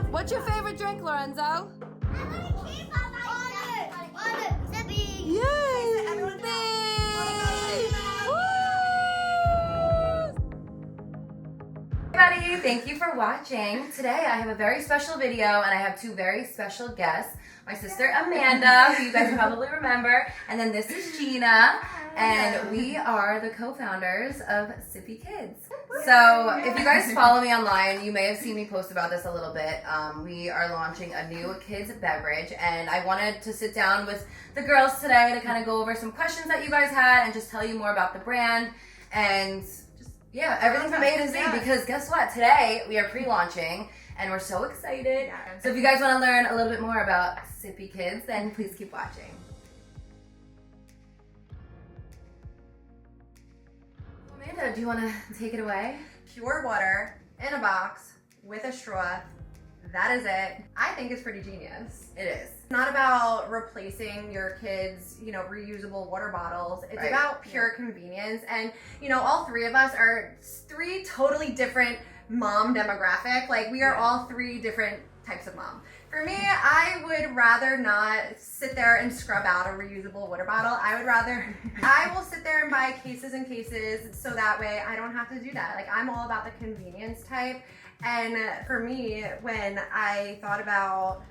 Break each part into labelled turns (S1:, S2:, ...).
S1: What's your favorite drink, Lorenzo?
S2: Sippy.
S1: Yay!
S2: Everyone
S3: Everybody, thank you for watching. Today I have a very special video and I have two very special guests. My sister Amanda, who you guys probably remember, and then this is Gina, and we are the co-founders of Sippy Kids. So if you guys follow me online, you may have seen me post about this a little bit. We are launching a new kids beverage, and I wanted to sit down with the girls today to kind of go over some questions that you guys had and just tell you more about the brand and yeah, everything from A to Z, because guess what? Today we are pre-launching and we're so excited. Yeah. So if you guys want to learn a little bit more about Sippy Kids, then please keep watching. Amanda, do you want to take it away?
S4: Pure water in a box with a straw. That is it. I think it's pretty genius.
S3: It is.
S4: It's not about replacing your kids', reusable water bottles. It's about pure convenience. And, all three of us are three totally different mom demographic. Like, we are all three different types of mom. For me, I would rather not sit there and scrub out a reusable water bottle. I will sit there and buy cases and cases so that way I don't have to do that. Like, I'm all about the convenience type. And for me, when I thought about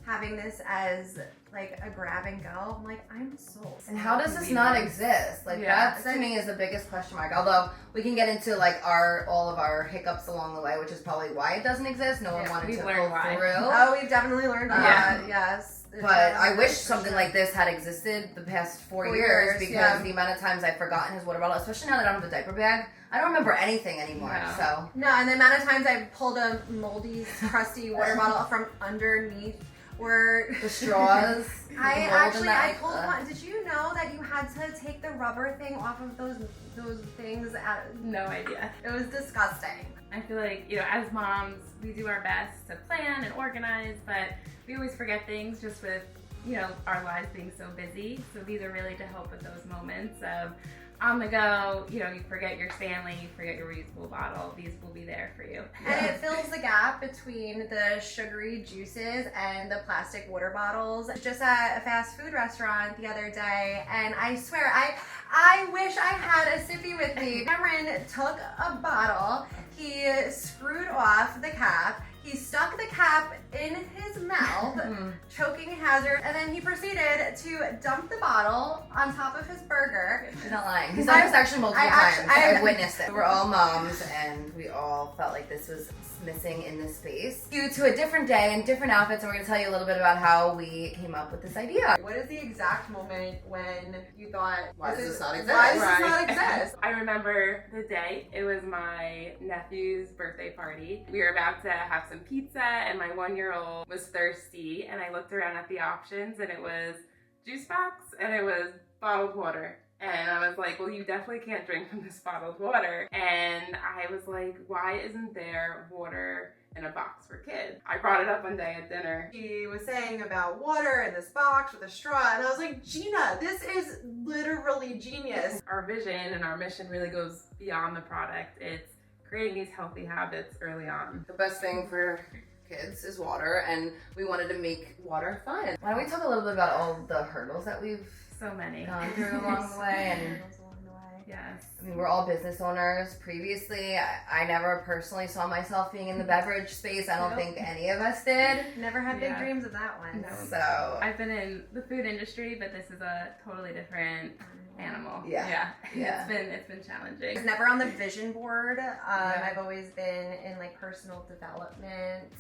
S4: having this as like a grab and go, I'm like, I'm sold.
S3: And how does this not exist? Like that to me is the biggest question mark. Although we can get into like all of our hiccups along the way, which is probably why it doesn't exist. No one wanted to pull through.
S4: Oh, we've definitely learned that. Yes.
S3: But I wish something like this had existed the past 4 years because the amount of times I've forgotten his water bottle, especially now that I don't have a diaper bag, I don't remember anything anymore.
S4: No, and the amount of times I've pulled a moldy, crusty water bottle from underneath or
S3: the straws.
S4: I pulled one. Did you know that you had to take the rubber thing off of those things?
S5: No idea.
S4: It was disgusting.
S5: I feel like, as moms, we do our best to plan and organize, but we always forget things just with, our lives being so busy. So these are really to help with those moments of on the go, you forget your Stanley, you forget your reusable bottle. These will be there for you.
S4: And it fills the gap between the sugary juices and the plastic water bottles. Just at a fast food restaurant the other day, and I swear, I wish I had a Sippy with me. Cameron took a bottle, he screwed off the cap, he stuck the cap in his mouth, choking hazard, and then he proceeded to dump the bottle on top of his burger.
S3: He's not lying. He's done this actually multiple times. I witnessed it. We're all moms, and we all felt like this was missing in this space. Due to a different day and different outfits, and we're going to tell you a little bit about how we came up with this idea.
S4: What is the exact moment when you thought,
S3: why does this not exist?
S4: Why does this not exist?
S5: I remember the day. It was my nephew's birthday party. We were about to have some pizza, and my 1-year-old was thirsty, and I looked around at the options, and it was juice box, and it was bottled water. And I was like, well, you definitely can't drink from this bottled water. And I was like, why isn't there water in a box for kids? I brought it up one day at dinner.
S4: She was saying about water in this box with a straw, and I was like, Gina, this is literally genius.
S5: Our vision and our mission really goes beyond the product. It's creating these healthy habits early on.
S3: The best thing for kids is water, and we wanted to make water fun. Why don't we talk a little bit about all the hurdles that we've
S5: so many
S3: gone through along the way? And
S5: yes,
S3: I mean, we're all business owners. Previously, I never personally saw myself being in the beverage space. I don't think any of us did.
S4: Never had big dreams of that one.
S5: No.
S3: So
S5: I've been in the food industry, but this is a totally different animal.
S3: Yeah.
S5: It's been challenging.
S4: I was never on the vision board. I've always been in like personal development.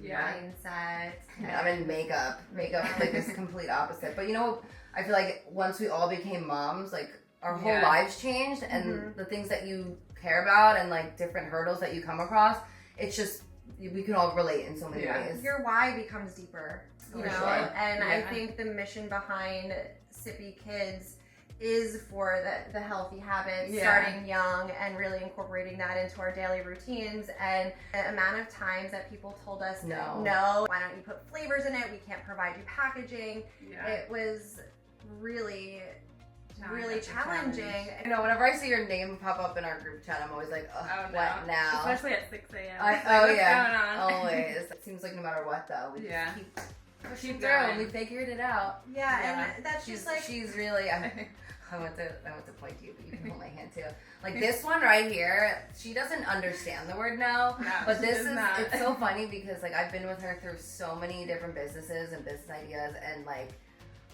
S4: Mindset.
S3: I'm in makeup. Makeup like this complete opposite. But I feel like once we all became moms, like our whole lives changed, and the things that you care about and like different hurdles that you come across, it's just we can all relate in so many ways.
S4: Your why becomes deeper, and I think the mission behind Sippy Kids is for the healthy habits, starting young and really incorporating that into our daily routines. And the amount of times that people told us, no, why don't you put flavors in it? We can't provide you packaging. It was really challenging.
S3: Whenever I see your name pop up in our group chat, I'm always like, oh, what now?
S5: Especially at 6 a.m.
S3: What's going on? Always. seems like no matter what, though, we
S5: Yeah.
S3: just keep pushing
S5: Keep
S3: through,
S5: going.
S3: and we figured it out.
S4: Yeah, and that's
S3: She's
S4: just like
S3: she's really. I went to point to you, but you can hold my hand too. Like this one right here, she doesn't understand the word no,
S5: No,
S3: but
S5: she
S3: this
S5: does
S3: is
S5: not.
S3: it's so funny because like I've been with her through so many different businesses and business ideas, and like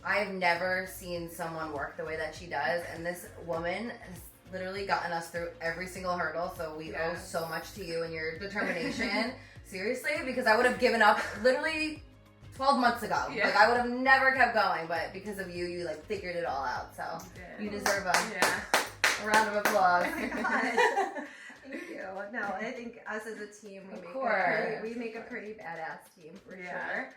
S3: I've never seen someone work the way that she does, and this woman has literally gotten us through every single hurdle. So we owe
S5: Yes.
S3: so much to you and your determination. Seriously, because I would have given up literally 12 months ago.
S5: Yeah.
S3: Like I would have never kept going, but because of you, you like figured it all out. So you deserve a round of applause.
S4: oh my God. Thank you. No, I think us as a team, we make a pretty badass team for sure.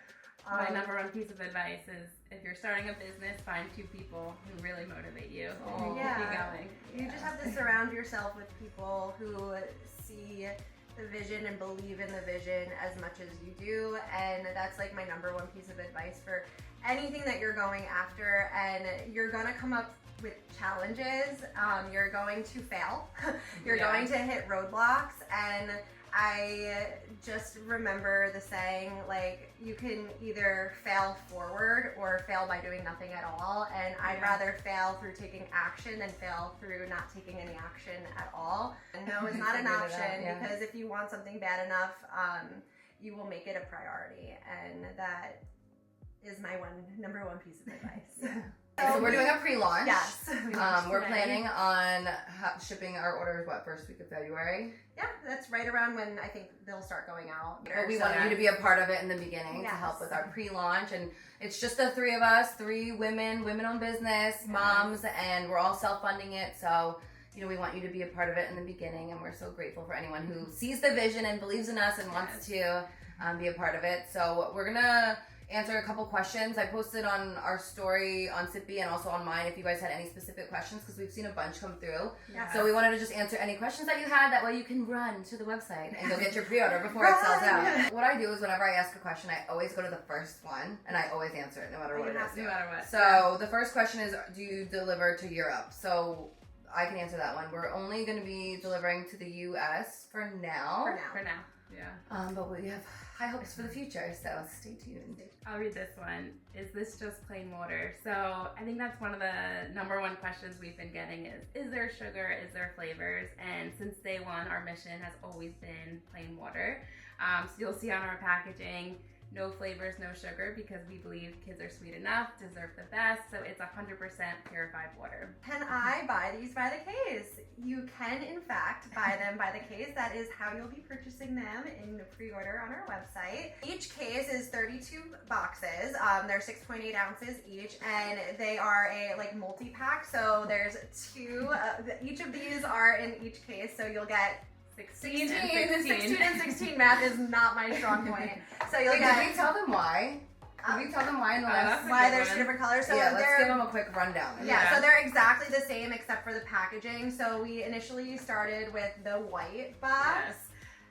S5: My number one piece of advice is if you're starting a business, find 2 people who really motivate you.
S3: Oh,
S4: yeah.
S5: Keep going.
S4: You just have to surround yourself with people who see the vision and believe in the vision as much as you do, and that's like my number one piece of advice for anything that you're going after. And you're gonna come up with challenges, you're going to fail, you're going to hit roadblocks, and I just remember the saying, like, you can either fail forward or fail by doing nothing at all, and I'd rather fail through taking action than fail through not taking any action at all. And no is not an option, because if you want something bad enough, you will make it a priority, and that is my number one piece of advice.
S3: So we're doing a pre-launch.
S4: Yes.
S3: We're planning on shipping our orders, first week of February?
S4: Yeah, that's right around when I think they'll start going out.
S3: But we wanted you to be a part of it in the beginning to help with our pre-launch. And it's just the 3 of us, 3 women-owned business, moms, and we're all self-funding it. So, we want you to be a part of it in the beginning, and we're so grateful for anyone who sees the vision and believes in us and wants to be a part of it. So we're going to answer a couple questions. I posted on our story on Sippy and also on mine if you guys had any specific questions, because we've seen a bunch come through.
S4: Yes.
S3: So we wanted to just answer any questions that you had. That way you can run to the website and go get your pre-order before it sells out. What I do is whenever I ask a question, I always go to the first one and I always answer it no matter what it is.
S5: No matter what.
S3: So the first question is, do you deliver to Europe? So I can answer that one. We're only going to be delivering to the US for now.
S5: For now. Yeah.
S3: But we have high hopes for the future, so stay tuned.
S5: I'll read this one. Is this just plain water? So I think that's one of the number one questions we've been getting is there sugar? Is there flavors? And since day one, our mission has always been plain water. So you'll see on our packaging, no flavors, no sugar, because we believe kids are sweet enough, deserve the best. So it's 100% purified water.
S4: Can I buy these by the case? You can, in fact, buy them by the case. That is how you'll be purchasing them in the pre-order on our website. Each case is 32 boxes. They're 6.8 ounces each, and they are a multi-pack. So there's 2. Each of these are in each case, so you'll get 16 and 16 math is not my strong point. So you'll get.
S3: Did we tell them why? Did we tell them why in the last?
S4: Why there's 2 different colors? So
S3: let's give them a quick rundown.
S4: Yeah, so they're exactly the same except for the packaging. So we initially started with the white box.
S5: Yes.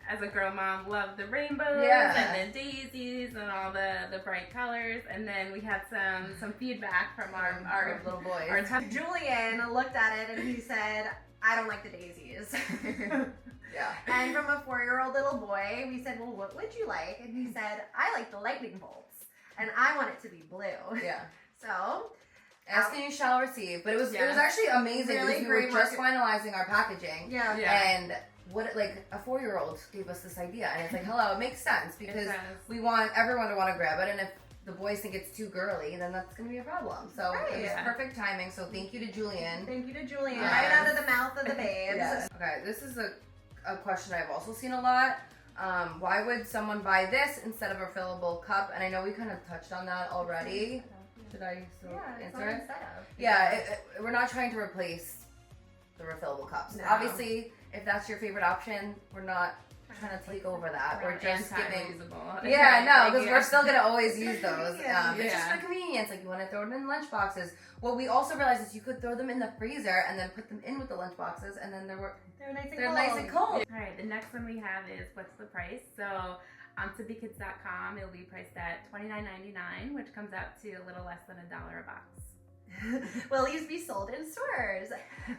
S5: As a girl mom, love the rainbows and the daisies and all the bright colors. And then we had some feedback from our
S3: little boys.
S4: Julian looked at it and he said, I don't like the daisies.
S3: Yeah.
S4: And from a 4-year-old little boy, we said, well, what would you like? And he said, I like the lightning bolts, and I want it to be blue.
S3: Yeah.
S4: So,
S3: ask and you shall receive. But it was actually amazing
S4: Really
S3: because we were
S4: great
S3: just finalizing our packaging.
S4: Yeah.
S3: And a 4-year-old gave us this idea, and it's like, hello, it makes sense because we want everyone to want to grab it, and if the boys think it's too girly, then that's going to be a problem. So it was perfect timing. So thank you to Julian.
S4: Thank you to Julian. Right out of the mouth of the babes.
S3: Yes. Okay, this is a question I've also seen a lot. Why would someone buy this instead of a refillable cup? And I know we kind of touched on that already. Should I still answer it? Yeah, we're not trying to replace the refillable cups.
S4: No.
S3: Obviously, if that's your favorite option, we're not trying to take over that. We're just giving. Yeah, no, because we're still gonna always use those. It's just for convenience. Like you want to throw them in lunch boxes. What we also realized is you could throw them in the freezer and then put them in with the lunch boxes, and then they're nice and cold.
S5: All right, the next one we have is what's the price? So on SippyKids.com, it'll be priced at $29.99, which comes out to a little less than $1 a box.
S4: will these be sold in stores?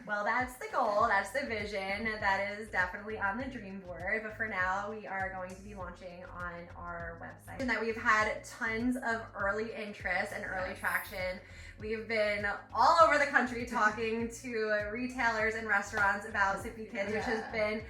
S4: Well, that's the goal, that's the vision, that is definitely on the dream board, but for now we are going to be launching on our website. And that we've had tons of early interest and early traction. We've been all over the country talking to retailers and restaurants about Sippy Kids, which has been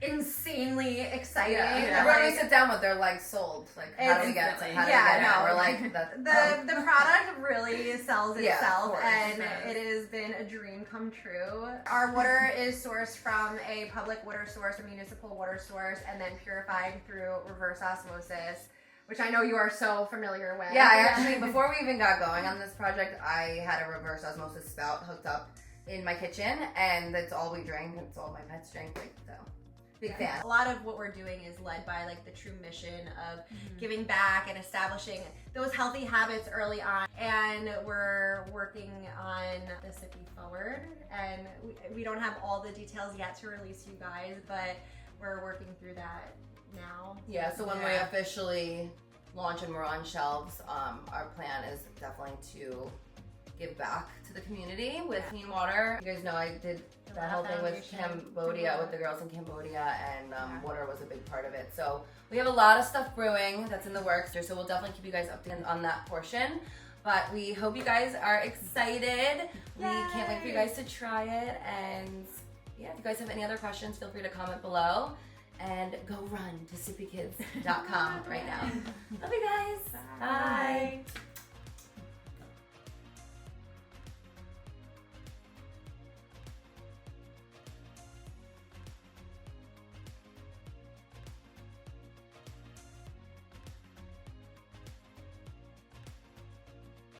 S4: insanely exciting.
S3: Everyone we sit down with, they're like sold. Like, how do we get it? We're like,
S4: the product really sells itself,
S3: course,
S4: and it has been a dream come true. Our water is sourced from a public water source, a municipal water source, and then purified through reverse osmosis, which I know you are so familiar with.
S3: Yeah, I actually, before we even got going on this project, I had a reverse osmosis spout hooked up in my kitchen, and that's all we drank. It's all my pets drank. Like, so. Big fan.
S4: A lot of what we're doing is led by like the true mission of giving back and establishing those healthy habits early on. And we're working on the Sippy Forward, and we don't have all the details yet to release you guys, but we're working through that now.
S3: Yeah, so when we officially launch and we're on shelves, our plan is definitely to give back to the community with clean water. You guys know I did that whole thing with Cambodia, with the girls in Cambodia, and water was a big part of it. So we have a lot of stuff brewing that's in the works, so we'll definitely keep you guys updated on that portion. But we hope you guys are excited. We can't wait for you guys to try it. And yeah, if you guys have any other questions, feel free to comment below. And go run to sippykids.com right now. Love you guys. Bye.